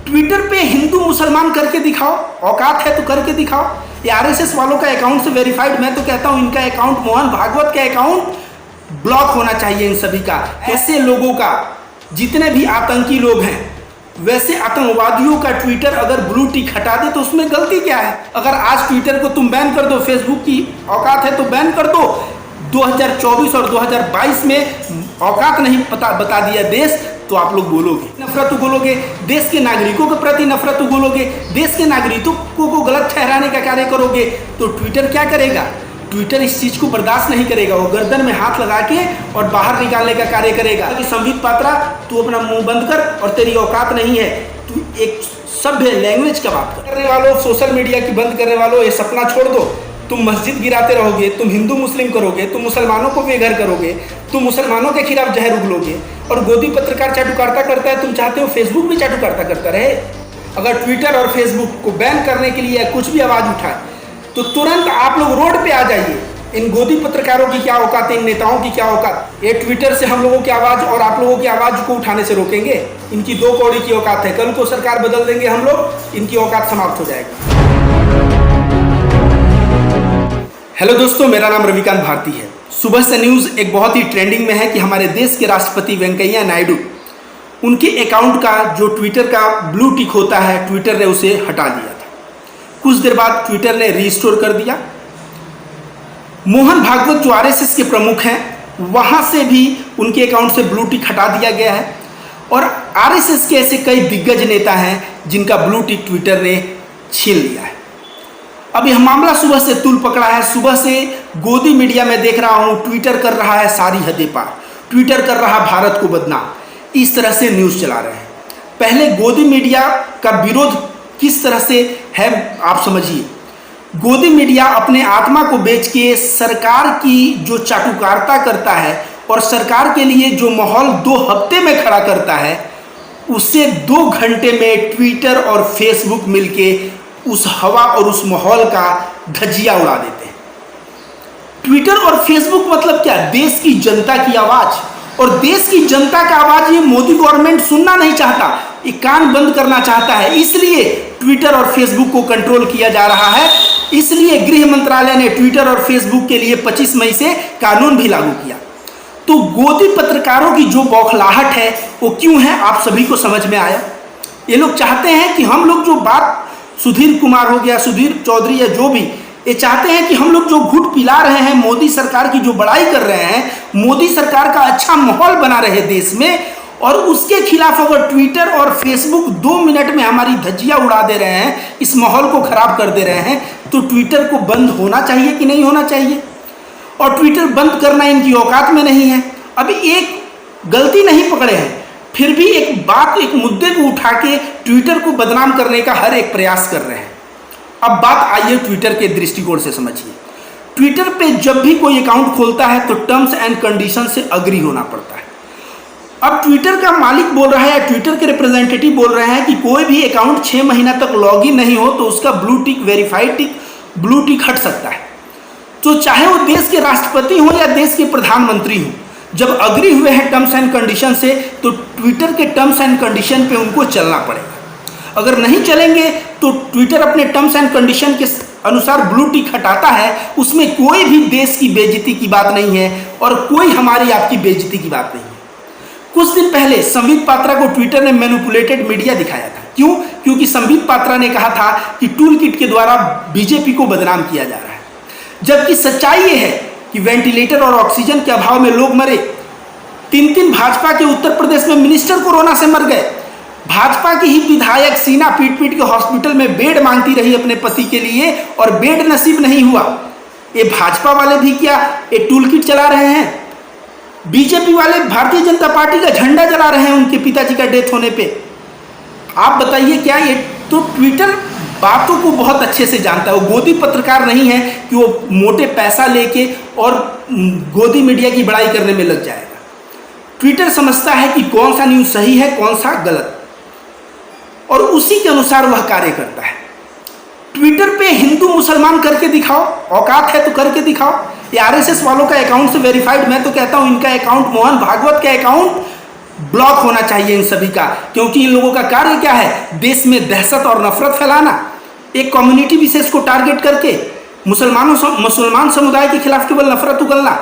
Twitter पे हिंदू मुसलमान करके दिखाओ, औकात है तो करके दिखाओ। ये आरएसएस वालों का अकाउंट से वेरीफाइड, मैं तो कहता हूं इनका अकाउंट, मोहन भागवत का अकाउंट ब्लॉक होना चाहिए इन सभी का। ऐसे लोगों का, जितने भी आतंकी लोग हैं, वैसे आतंकवादियों का ट्विटर अगर ब्लू टिक हटा दे तो उसमें गलती क्या है? अगर आज ट्विटर को तुम बैन कर दो, फेसबुक की औकात है तो बैन कर दो। 2024 और 2022 में औकात नहीं बता दिया देश, तो आप लोग बोलोगे, नफरत उगलोगे, देश के नागरिकों के प्रति नफरत उगलोगे, देश के नागरिकों को गलत ठहराने का कार्य करोगे, तो ट्विटर क्या करेगा? ट्विटर इस चीज को बर्दाश्त नहीं करेगा, वो गर्दन में हाथ लगा के और बाहर निकालने का कार्य करेगा कि संबित पात्रा तू अपना मुंह बंद कर और तेरी औकात नहीं है, तू एक सभ्य लैंग्वेज का बात करने वालों, सोशल मीडिया की बंद करने वालों, ये सपना छोड़ दो। तुम मस्जिद गिराते रहोगे, तुम हिंदू मुस्लिम करोगे, तुम मुसलमानों को बेघर करोगे, तुम मुसलमानों के खिलाफ जहर उगलोगे, और गोदी पत्रकार चाटुकारिता करता है, तुम चाहते हो फेसबुक भी चाटुकारिता करता रहे। अगर ट्विटर और फेसबुक को बैन करने के लिए कुछ भी आवाज उठाए तो तुरंत आप लोग रोड पे आ जाइए। इन गोदी पत्रकारों की क्या औकात है, इन नेताओं की क्या औकात? ये ट्विटर से हम लोगों की आवाज और आप लोगों की आवाज को उठाने से रोकेंगे? इनकी 2 कौड़ी की औकात है। कल को सरकार बदल देंगे हम लोग, इनकी औकात समाप्त हो जाएगी। हेलो दोस्तों, मेरा नाम रविकांत भारती है। सुबह से न्यूज एक बहुत ही ट्रेंडिंग में है कि हमारे देश के राष्ट्रपति वेंकैया नायडू, उनके अकाउंट का जो ट्विटर का ब्लू टिक होता है, ट्विटर ने उसे हटा दिया था। कुछ देर बाद ट्विटर ने रीस्टोर कर दिया। मोहन भागवत जो आरएसएस के प्रमुख हैं, वहां से भी उनके अकाउंट से ब्लू टिक हटा दिया गया है। और आरएसएस के ऐसे कई दिग्गज नेता हैं जिनका ब्लू टिक ट्विटर ने छीन लिया है। अब यह मामला सुबह से तूल पकड़ा है। सुबह से गोदी मीडिया में देख रहा हूं, ट्विटर कर रहा है सारी हदें पार, ट्विटर कर रहा भारत को बदनाम, इस तरह से न्यूज चला रहे हैं। पहले गोदी मीडिया का विरोध किस तरह से है आप समझिए। गोदी मीडिया अपने आत्मा को बेच के सरकार की जो चाटुकारिता करता है और सरकार के लिए जो माहौल 2 हफ्ते में खड़ा करता है, उससे 2 घंटे में ट्विटर और फेसबुक मिलके उस हवा और उस माहौल का धज्जिया उड़ा देते हैं। ट्विटर और फेसबुक मतलब क्या? देश की जनता की आवाज, और देश की जनता का आवाज ये मोदी गवर्नमेंट सुनना नहीं चाहता, ये कान बंद करना चाहता है। इसलिए ट्विटर और फेसबुक को कंट्रोल किया जा रहा है। इसलिए गृह मंत्रालय ने ट्विटर और फेसबुक के लिए 25 मई से कानून भी लागू किया। तो गोदी पत्रकारों की जो बौखलाहट है वो क्यों है, आप सभी को समझ में आया। ये लोग चाहते हैं कि हम लोग जो बात, सुधीर कुमार हो गया, सुधीर चौधरी या जो भी, ये चाहते हैं कि हम लोग जो घुट पिला रहे हैं, मोदी सरकार की जो बड़ाई कर रहे हैं, मोदी सरकार का अच्छा माहौल बना रहे देश में, और उसके खिलाफ अगर ट्विटर और फेसबुक 2 मिनट में हमारी धज्जियां उड़ा दे रहे हैं, इस माहौल को खराब कर दे रहे हैं, तो ट्विटर को बंद होना चाहिए कि नहीं होना चाहिए? और ट्विटर बंद करना इनकी औकात में नहीं है। अभी एक गलती नहीं पकड़े हैं, फिर भी एक बात, एक मुद्दे को उठा के ट्विटर को बदनाम करने का हर एक प्रयास कर रहे हैं। अब बात आइए ट्विटर के दृष्टिकोण से समझिए। ट्विटर पे जब भी कोई अकाउंट खोलता है तो टर्म्स एंड कंडीशन से अग्री होना पड़ता है। अब ट्विटर का मालिक बोल रहा है, ट्विटर के रिप्रेजेंटेटिव बोल रहे हैं कि कोई भी अकाउंट 6 महीना तक लॉगिन नहीं हो तो उसका ब्लू टिक, वेरीफाइड टिक, ब्लू टिक हट सकता है। तो चाहे वो देश के राष्ट्रपति हो या देश के प्रधानमंत्री हो, जब अग्री हुए हैं टर्म्स एंड कंडीशन से, तो ट्विटर के टर्म्स एंड कंडीशन पे उनको चलना पड़ेगा। अगर नहीं चलेंगे तो ट्विटर अपने टर्म्स एंड कंडीशन के अनुसार ब्लू टिक हटाता है, उसमें कोई भी देश की बेइज्जती की बात नहीं है और कोई हमारी आपकी बेइज्जती की बात नहीं है। कुछ दिन पहले संबित पात्रा को ट्विटर ने मैनिपुलेटेड मीडिया दिखाया था। क्यों? क्योंकि संबित पात्रा ने कहा था कि टूल किट के द्वारा बीजेपी को बदनाम किया जा रहा है, जबकि सच्चाई ये है कि वेंटिलेटर और ऑक्सीजन के अभाव में लोग मरे। 3 भाजपा के उत्तर प्रदेश में मिनिस्टर कोरोना से मर गए। भाजपा की ही विधायक सीना पीट पीट के हॉस्पिटल में बेड मांगती रही अपने पति के लिए और बेड नसीब नहीं हुआ। ये भाजपा वाले भी क्या ये टूल किट चला रहे हैं? बीजेपी वाले भारतीय जनता पार्टी का झंडा जला रहे हैं उनके पिताजी का डेथ होने पे। आप बताइए क्या ये? तो ट्विटर बातों को बहुत अच्छे से जानता है। वो गोदी पत्रकार नहीं है कि वो मोटे पैसा लेके और गोदी मीडिया की बड़ाई करने में लग जाएगा। ट्विटर समझता है कि कौन सा न्यूज़ सही है, कौन सा गलत, और उसी के अनुसार वह कार्य करता है। ट्विटर पे हिंदू मुसलमान करके दिखाओ, औकात है तो करके दिखाओ। ये आरएसएस वालों का अकाउंट से वेरीफाइड, मैं तो कहता हूं इनका अकाउंट, मोहन भागवत का अकाउंट ब्लॉक होना चाहिए इन सभी का, क्योंकि इन लोगों का कार्य क्या है? देश में दहशत और नफरत फैलाना, एक कम्युनिटी विशेष को टारगेट करके मुसलमान समुदाय के खिलाफ केवल नफरत उगलना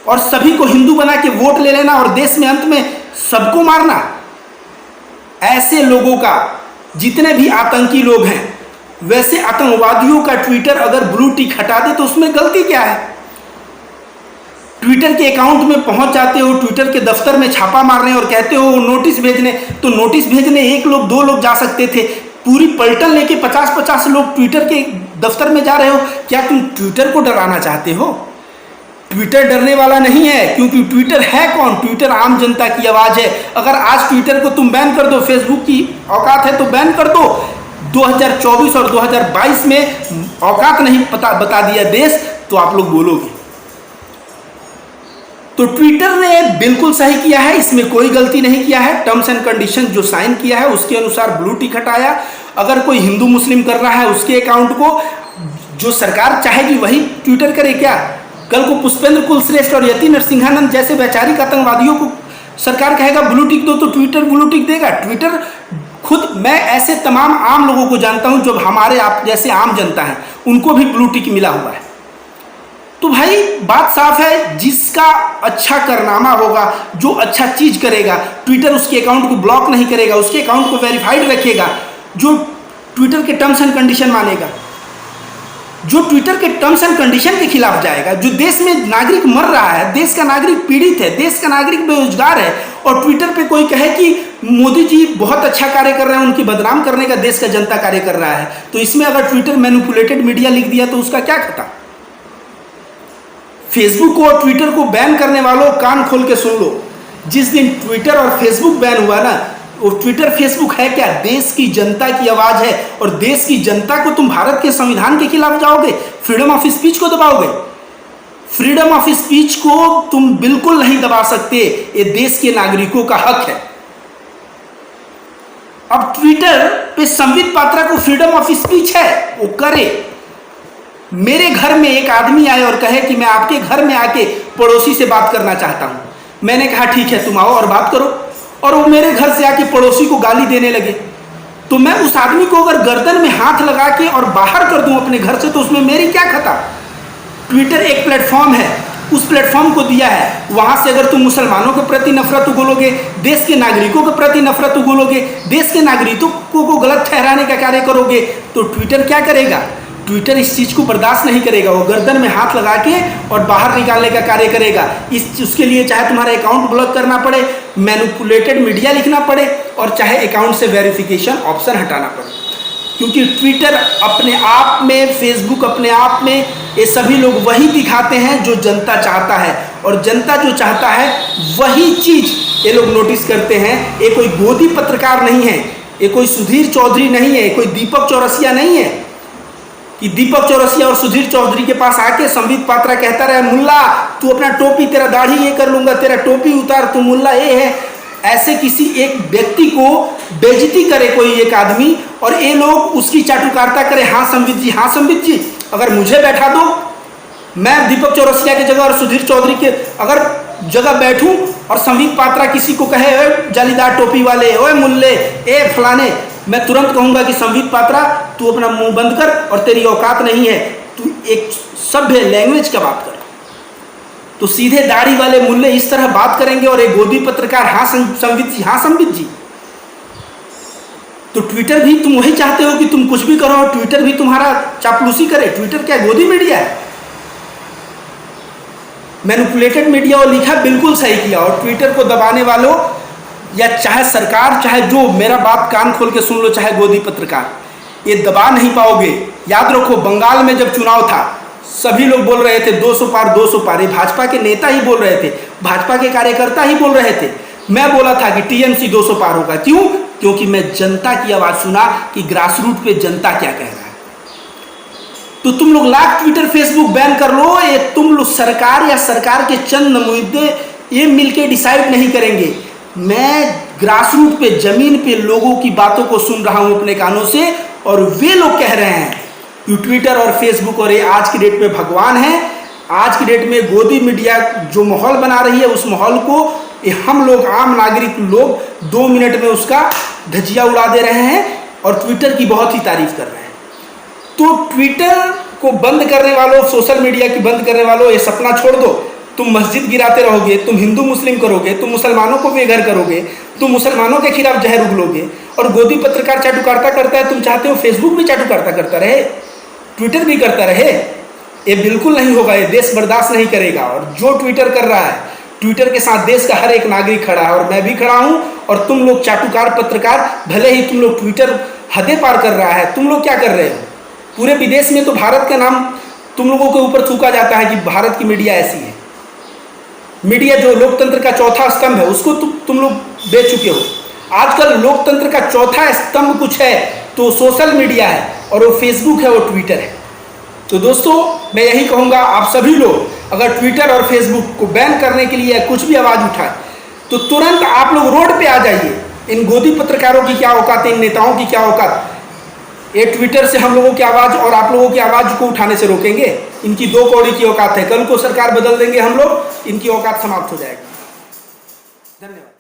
और सभी को हिंदू बना के वोट ले लेना और देश में अंत में सबको मारना। ऐसे लोगों का, जितने भी आतंकी लोग हैं, वैसे आतंकवादियों का ट्विटर अगर ब्लू टिक हटा दे तो उसमें गलती क्या है? ट्विटर के अकाउंट में पहुंच जाते हो, ट्विटर के दफ्तर में छापा मारने और कहते हो नोटिस भेजने, तो नोटिस भेजने एक लोग दो लोग जा सकते थे, पूरी पलटन लेके 50-50 लोग ट्विटर के दफ्तर में जा रहे हो। क्या तुम ट्विटर को डराना चाहते हो? ट्विटर डरने वाला नहीं है, क्योंकि ट्विटर है कौन? ट्विटर आम जनता की आवाज है। अगर आज ट्विटर को तुम बैन कर दो, फेसबुक की औकात है तो बैन कर दो। 2024 और 2022 में औकात नहीं बता दिया देश, तो आप लोग बोलोगे। तो ट्विटर ने बिल्कुल सही किया है, इसमें कोई गलती नहीं किया है। टर्म्स एंड कंडीशन जो साइन किया है उसके अनुसार ब्लू टिक हटाया। अगर कोई हिंदू मुस्लिम कर रहा है उसके अकाउंट को जो सरकार चाहेगी वही ट्विटर करे क्या? कल को पुष्पेंद्र कुलश्रेष्ठ और यति नरसिंहानंद जैसे वैचारिक आतंकवादियों को सरकार कहेगा ब्लू टिक दो, तो ट्विटर ब्लू टिक देगा? ट्विटर खुद, मैं ऐसे तमाम आम लोगों को जानता हूं जो हमारे आप जैसे आम जनता है, उनको भी ब्लू टिक मिला हुआ है। तो भाई बात साफ है, जिसका अच्छा कारनामा होगा, जो अच्छा चीज करेगा, ट्विटर उसके अकाउंट को ब्लॉक नहीं करेगा, उसके अकाउंट को वेरीफाइड रखेगा, जो ट्विटर के टर्म्स एंड कंडीशन मानेगा, जो ट्विटर के टर्म्स एंड कंडीशन के खिलाफ जाएगा, जो देश में नागरिक मर रहा है, देश का नागरिक पीड़ित है, देश का नागरिक बेरोजगार है, और ट्विटर पे कोई कहे कि मोदी जी बहुत अच्छा कार्य कर रहे हैं, उनकी बदनाम करने का देश का जनता कार्य कर रहा है, तो इसमें अगर ट्विटर मैनिपुलेटेड मीडिया लिख दिया तो उसका क्या खता? फेसबुक को और ट्विटर को बैन करने वालों, कान खोल के सुन लो। जिस दिन ट्विटर और फेसबुक बैन हुआ ना, और ट्विटर फेसबुक है क्या? देश की जनता की आवाज है, और देश की जनता को तुम भारत के संविधान के खिलाफ जाओगे, फ्रीडम ऑफ स्पीच को दबाओगे? फ्रीडम ऑफ स्पीच को तुम बिल्कुल नहीं दबा सकते, ये देश के नागरिकों का हक है। अब ट्विटर पे संबित पात्रा को फ्रीडम ऑफ स्पीच है, वो करे। मेरे घर में एक आदमी आए और कहे कि मैं आपके घर में आके पड़ोसी से बात करना चाहता हूं, मैंने कहा ठीक है तुम आओ और बात करो, और वो मेरे घर से आके पड़ोसी को गाली देने लगे, तो मैं उस आदमी को अगर गर्दन में हाथ लगा के और बाहर कर दूं अपने घर से, तो उसमें मेरी क्या खता? ट्विटर एक प्लेटफॉर्म है, उस प्लेटफॉर्म को दिया है, वहां से अगर तुम मुसलमानों के प्रति नफरत उगलोगे, देश के नागरिकों के प्रति नफरत उगलोगे, देश के नागरिकों को गलत ठहराने का कार्य करोगे, तो ट्विटर क्या करेगा? ट्विटर इस चीज को बर्दाश्त नहीं करेगा, वो गर्दन में हाथ लगा के और बाहर निकालने का कार्य करेगा। उसके लिए चाहे तुम्हारा अकाउंट ब्लॉक करना पड़े, मैनिपुलेटेड मीडिया लिखना पड़े, और चाहे अकाउंट से वेरिफिकेशन ऑप्शन हटाना पड़े, क्योंकि ट्विटर अपने आप में, फेसबुक अपने आप में, ये सभी लोग वही दिखाते हैं जो जनता चाहता है, और जनता जो चाहता है वही चीज ये लोग नोटिस करते हैं। ये कोई गोदी पत्रकार नहीं है, ये कोई सुधीर चौधरी नहीं है, कोई दीपक चौरसिया नहीं है कि दीपक चौरसिया और सुधीर चौधरी के पास आके संबित पात्रा कहता रहे मुल्ला तू अपना टोपी, तेरा दाढ़ी ये कर लूंगा, तेरा टोपी उतार, तू मुल्ला ये है। ऐसे किसी एक व्यक्ति को बेइज्जती करे कोई एक आदमी, और ये लोग उसकी चाटुकारिता करे, हाँ संबित जी, हाँ संबित जी, अगर मुझे बैठा दो, मैं दीपक चौरसिया की जगह और सुधीर चौधरी के अगर जगह बैठूं, और संबित पात्रा किसी को कहे ओए जालीदार टोपी वाले, ओए मुल्ले, ए फलाने, मैं तुरंत कहूंगा कि संबित पात्रा तू अपना मुंह बंद कर, और तेरी औकात नहीं है, तू एक सभ्य लैंग्वेज का बात कर। तो सीधे दाढ़ी वाले मुल्ले इस तरह बात करेंगे, और एक गोदी पत्रकार हाँ संबित जी, हाँ संबित जी। तो ट्विटर भी तुम वही चाहते हो कि तुम कुछ भी करो, और ट्विटर भी तुम्हारा चापलूसी करे। ट्विटर क्या गोदी मीडिया है? मैनिपुलेटेड मीडिया, और लिखा बिल्कुल सही किया। और ट्विटर को दबाने वालों, या चाहे सरकार, चाहे जो, मेरा बात कान खोल के सुन लो, चाहे गोदी पत्रकार, ये दबा नहीं पाओगे। याद रखो, बंगाल में जब चुनाव था, सभी लोग बोल रहे थे 200 पार 200 पार, ये भाजपा के नेता ही बोल रहे थे, भाजपा के कार्यकर्ता ही बोल रहे थे। मैं बोला था कि टीएमसी 200 पार होगा। क्यों? क्योंकि मैं जनता की आवाज सुना कि ग्रास रूट पे जनता क्या कह रहा है। तो तुम लोग लाख ट्विटर फेसबुक बैन कर लो, ये तुम लोग सरकार या सरकार के चंद नुमाइंदे ये मिलके डिसाइड नहीं करेंगे। मैं ग्रास रूट पे, जमीन पे लोगों की बातों को सुन रहा हूं अपने कानों से, और वे लोग कह रहे हैं कि ट्विटर और फेसबुक और ये आज की डेट में भगवान है। आज की डेट में गोदी मीडिया जो माहौल बना रही है, उस माहौल को ये हम लोग आम नागरिक लोग 2 मिनट में उसका धज्जियां उड़ा दे रहे हैं और ट्विटर की बहुत ही तारीफ कर रहे हैं। तो ट्विटर को बंद करने वालों, सोशल मीडिया की बंद करने वालों, ये सपना छोड़ दो। तुम मस्जिद गिराते रहोगे, तुम हिंदू मुस्लिम करोगे, तुम मुसलमानों को बेघर करोगे, तुम मुसलमानों के खिलाफ जहर उगलोगे। और गोदी पत्रकार चाटुकारिता करता है, तुम चाहते हो फेसबुक भी चाटुकारिता करता रहे, ट्विटर भी करता रहे। ये बिल्कुल नहीं होगा, ये देश बर्दाश्त नहीं करेगा। और जो ट्विटर कर रहा है, ट्विटर के साथ देश का हर एक नागरिक खड़ा है और मैं भी खड़ा हूं। और तुम लोग चाटुकार पत्रकार, भले ही तुम लोग ट्विटर हदें पार कर रहा है, तुम लोग क्या कर रहे हो? पूरे विदेश में तो भारत का नाम तुम लोगों के ऊपर थूका जाता है कि भारत की मीडिया ऐसी है। मीडिया जो लोकतंत्र का चौथा स्तंभ है, उसको तुम लोग बेच चुके हो। आजकल लोकतंत्र का चौथा स्तंभ कुछ है तो सोशल मीडिया है, और वो फेसबुक है, वो ट्विटर है। तो दोस्तों, मैं यही कहूँगा, आप सभी लोग अगर ट्विटर और फेसबुक को बैन करने के लिए कुछ भी आवाज़ उठाए तो तुरंत आप लोग रोड पे आ जाइए। इन गोदी पत्रकारों की क्या औकात है, इन नेताओं की क्या औकात? ये ट्विटर से हम लोगों की आवाज़ और आप लोगों की आवाज़ को उठाने से रोकेंगे? इनकी 2 कौड़ी की औकात है। कल को सरकार बदल देंगे हम लोग, इनकी औकात समाप्त हो जाएगी। धन्यवाद।